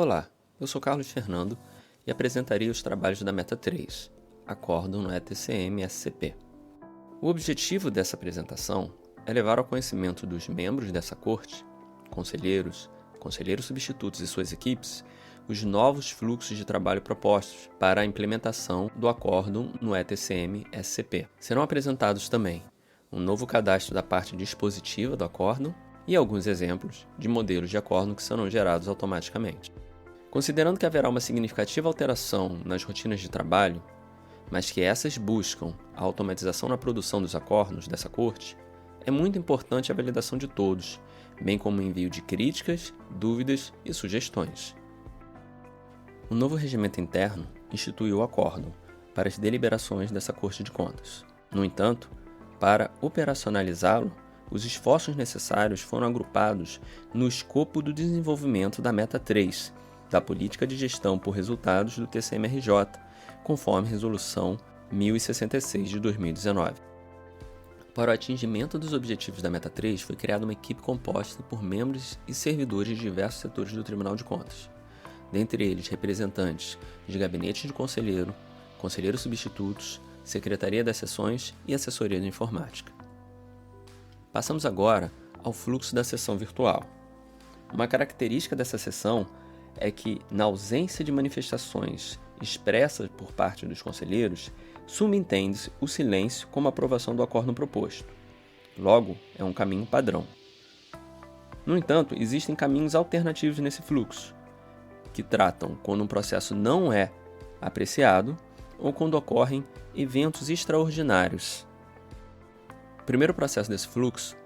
Olá, eu sou Carlos Fernando e apresentaria os trabalhos da Meta 3, Acórdão no ETCM-SCP. O objetivo dessa apresentação é levar ao conhecimento dos membros dessa corte, conselheiros substitutos e suas equipes, os novos fluxos de trabalho propostos para a implementação do Acórdão no ETCM-SCP. Serão apresentados também um novo cadastro da parte dispositiva do Acórdão e alguns exemplos de modelos de acórdão que serão gerados automaticamente. Considerando que haverá uma significativa alteração nas rotinas de trabalho, mas que essas buscam a automatização na produção dos acórdãos dessa corte, é muito importante a validação de todos, bem como o envio de críticas, dúvidas e sugestões. O novo regimento interno instituiu o acórdão para as deliberações dessa Corte de Contas. No entanto, para operacionalizá-lo, os esforços necessários foram agrupados no escopo do desenvolvimento da Meta 3, da Política de Gestão por Resultados do TCM-RJ, conforme Resolução 1066 de 2019. Para o atingimento dos objetivos da Meta 3, foi criada uma equipe composta por membros e servidores de diversos setores do Tribunal de Contas, dentre eles representantes de gabinete de conselheiro, conselheiros substitutos, Secretaria das Sessões e Assessoria de Informática. Passamos agora ao fluxo da sessão virtual. Uma característica dessa sessão é que, na ausência de manifestações expressas por parte dos conselheiros, subentende-se o silêncio como aprovação do acórdão proposto. Logo, é um caminho padrão. No entanto, existem caminhos alternativos nesse fluxo, que tratam quando um processo não é apreciado ou quando ocorrem eventos extraordinários. O primeiro processo desse fluxo,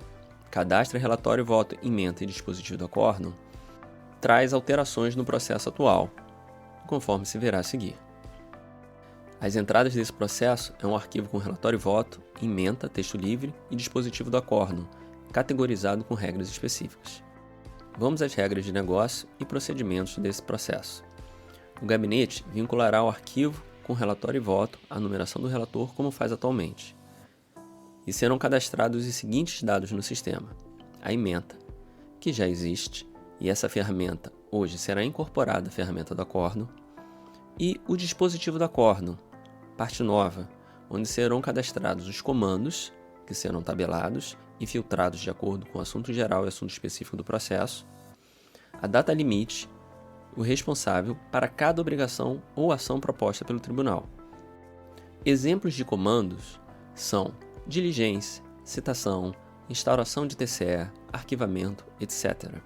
cadastro, relatório, voto, ementa e dispositivo do acórdão, traz alterações no processo atual, conforme se verá a seguir. As entradas desse processo é um arquivo com relatório e voto, ementa, texto livre e dispositivo do acórdão, categorizado com regras específicas. Vamos às regras de negócio e procedimentos desse processo. O gabinete vinculará o arquivo com relatório e voto à numeração do relator como faz atualmente. E serão cadastrados os seguintes dados no sistema: a ementa, que já existe, e essa ferramenta hoje será incorporada à ferramenta do acórdão, e o dispositivo do acórdão, parte nova, onde serão cadastrados os comandos, que serão tabelados e filtrados de acordo com o assunto geral e assunto específico do processo, a data limite, o responsável para cada obrigação ou ação proposta pelo tribunal. Exemplos de comandos são diligência, citação, instauração de TCE, arquivamento, etc.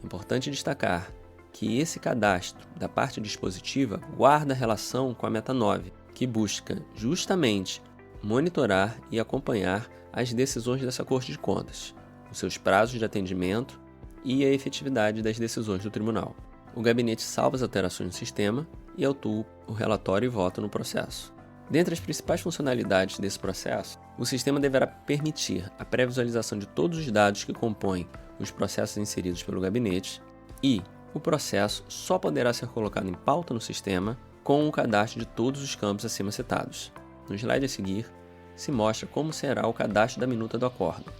Importante destacar que esse cadastro da parte dispositiva guarda relação com a Meta 9, que busca justamente monitorar e acompanhar as decisões dessa Corte de Contas, os seus prazos de atendimento e a efetividade das decisões do tribunal. O gabinete salva as alterações no sistema e autua o relatório e voto no processo. Dentre as principais funcionalidades desse processo, o sistema deverá permitir a pré-visualização de todos os dados que compõem os processos inseridos pelo gabinete e o processo só poderá ser colocado em pauta no sistema com o cadastro de todos os campos acima citados. No slide a seguir, se mostra como será o cadastro da minuta do acórdão.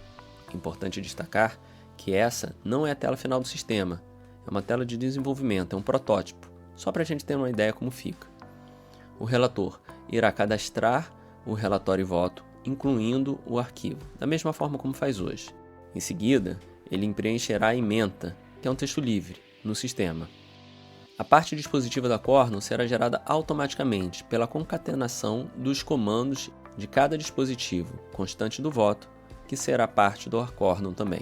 É importante destacar que essa não é a tela final do sistema, é uma tela de desenvolvimento, é um protótipo, só para a gente ter uma ideia como fica. O relator irá cadastrar o relatório e voto, incluindo o arquivo, da mesma forma como faz hoje. Em seguida, ele preencherá a ementa, que é um texto livre, no sistema. A parte dispositiva do acórdão será gerada automaticamente pela concatenação dos comandos de cada dispositivo, constante do voto, que será parte do acórdão também.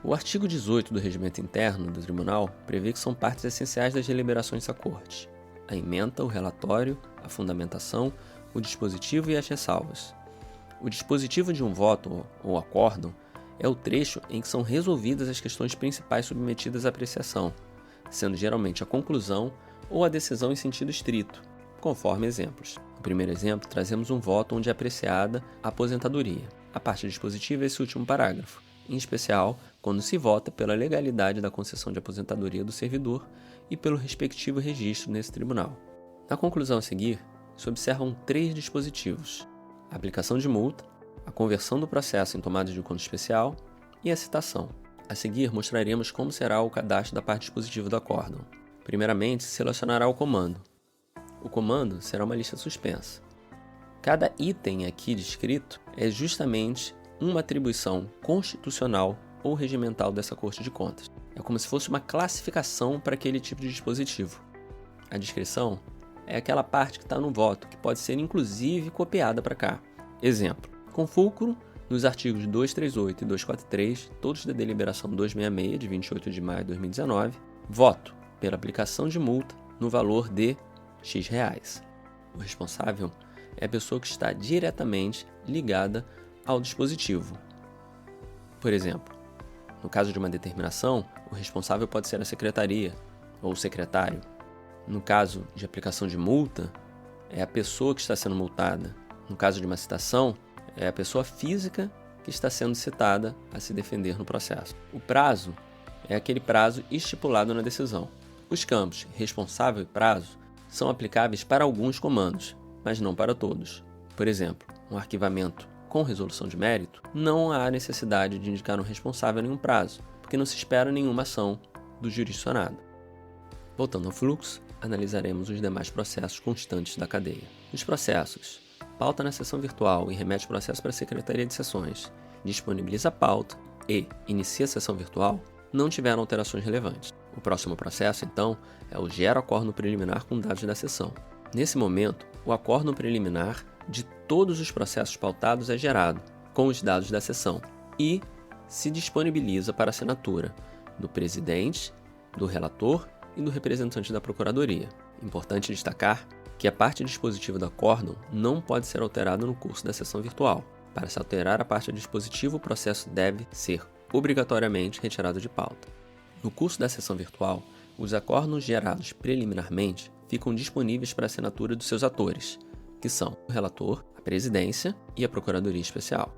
O artigo 18 do Regimento Interno do Tribunal prevê que são partes essenciais das deliberações da Corte: a ementa, o relatório, a fundamentação, o dispositivo e as ressalvas. O dispositivo de um voto ou acórdão é o trecho em que são resolvidas as questões principais submetidas à apreciação, sendo geralmente a conclusão ou a decisão em sentido estrito, conforme exemplos. No primeiro exemplo, trazemos um voto onde é apreciada a aposentadoria. A parte dispositiva é esse último parágrafo, em especial quando se vota pela legalidade da concessão de aposentadoria do servidor e pelo respectivo registro nesse tribunal. Na conclusão a seguir, se observam 3 dispositivos: a aplicação de multa, a conversão do processo em tomada de conta especial e a citação. A seguir, mostraremos como será o cadastro da parte dispositiva do acórdão. primeiramente, selecionará o comando. O comando será uma lista suspensa. Cada item aqui descrito é justamente uma atribuição constitucional ou regimental dessa Corte de Contas. É como se fosse uma classificação para aquele tipo de dispositivo. A descrição é aquela parte que está no voto, que pode ser inclusive copiada para cá. Exemplo: com fulcro nos artigos 238 e 243, todos da deliberação 266, de 28 de maio de 2019, voto pela aplicação de multa no valor de X reais. O responsável é a pessoa que está diretamente ligada ao dispositivo. Por exemplo, no caso de uma determinação, o responsável pode ser a secretaria ou o secretário. No caso de aplicação de multa, é a pessoa que está sendo multada. No caso de uma citação, é a pessoa física que está sendo citada a se defender no processo. O prazo é aquele prazo estipulado na decisão. Os campos responsável e prazo são aplicáveis para alguns comandos, mas não para todos. Por exemplo, um arquivamento com resolução de mérito, não há necessidade de indicar um responsável em um prazo, porque não se espera nenhuma ação do jurisdicionado. Voltando ao fluxo, analisaremos os demais processos constantes da cadeia. Os processos: pauta na sessão virtual e remete o processo para a Secretaria de Sessões, disponibiliza a pauta e inicia a sessão virtual, não tiveram alterações relevantes. O próximo processo, então, é o gera acórdão preliminar com dados da sessão. Nesse momento, o acórdão preliminar de todos os processos pautados é gerado, com os dados da sessão, e se disponibiliza para assinatura do presidente, do relator e do representante da Procuradoria. Importante destacar que a parte dispositiva do acórdão não pode ser alterada no curso da sessão virtual. Para se alterar a parte dispositiva, o processo deve ser obrigatoriamente retirado de pauta. No curso da sessão virtual, os acórdãos gerados preliminarmente ficam disponíveis para assinatura dos seus atores, que são o relator, a presidência e a Procuradoria Especial.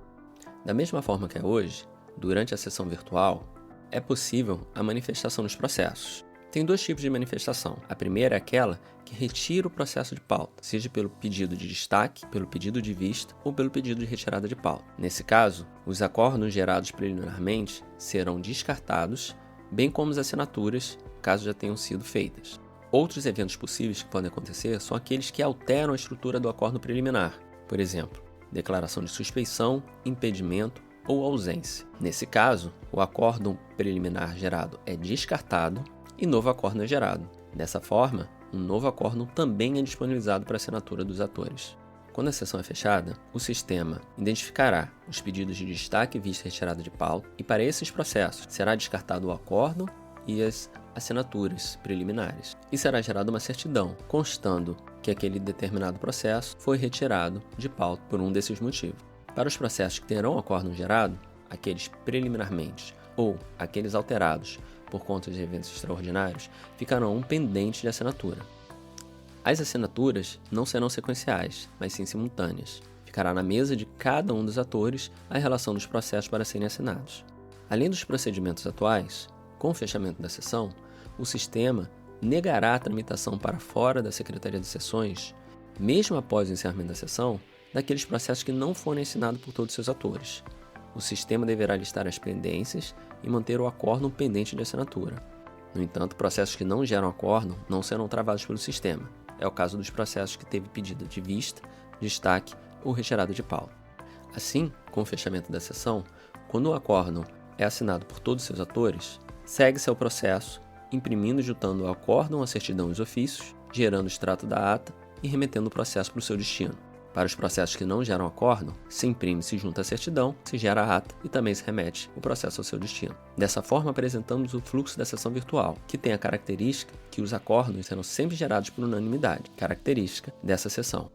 Da mesma forma que é hoje, durante a sessão virtual, é possível a manifestação dos processos. Tem dois tipos de manifestação. A primeira é aquela que retira o processo de pauta, seja pelo pedido de destaque, pelo pedido de vista ou pelo pedido de retirada de pauta. Nesse caso, os acórdãos gerados preliminarmente serão descartados, bem como as assinaturas, caso já tenham sido feitas. Outros eventos possíveis que podem acontecer são aqueles que alteram a estrutura do acórdão preliminar. Por exemplo, declaração de suspeição, impedimento ou ausência. Nesse caso, o acórdão preliminar gerado é descartado e novo acórdão é gerado. Dessa forma, um novo acórdão também é disponibilizado para assinatura dos atores. Quando a sessão é fechada, o sistema identificará os pedidos de destaque, vista e retirada de pauta, e para esses processos será descartado o acórdão e as assinaturas preliminares, e será gerada uma certidão, constando que aquele determinado processo foi retirado de pauta por um desses motivos. Para os processos que terão acórdão gerado, aqueles preliminarmente ou aqueles alterados por conta de eventos extraordinários, ficarão pendentes de assinatura. As assinaturas não serão sequenciais, mas sim simultâneas. Ficará na mesa de cada um dos atores a relação dos processos para serem assinados. Além dos procedimentos atuais, com o fechamento da sessão, o sistema negará a tramitação para fora da Secretaria de Sessões, mesmo após o encerramento da sessão, daqueles processos que não forem assinados por todos os seus atores. O sistema deverá listar as pendências e manter o acórdão pendente de assinatura. No entanto, processos que não geram acórdão não serão travados pelo sistema. É o caso dos processos que teve pedido de vista, destaque ou retirada de pauta. Assim, com o fechamento da sessão, quando o acórdão é assinado por todos os seus atores, segue-se ao processo, imprimindo e juntando o acórdão à certidão e os ofícios, gerando o extrato da ata e remetendo o processo para o seu destino. Para os processos que não geram acórdão, se imprime, se junta a certidão, se gera a ata e também se remete o processo ao seu destino. Dessa forma, apresentamos o fluxo da sessão virtual, que tem a característica que os acórdãos serão sempre gerados por unanimidade, característica dessa sessão.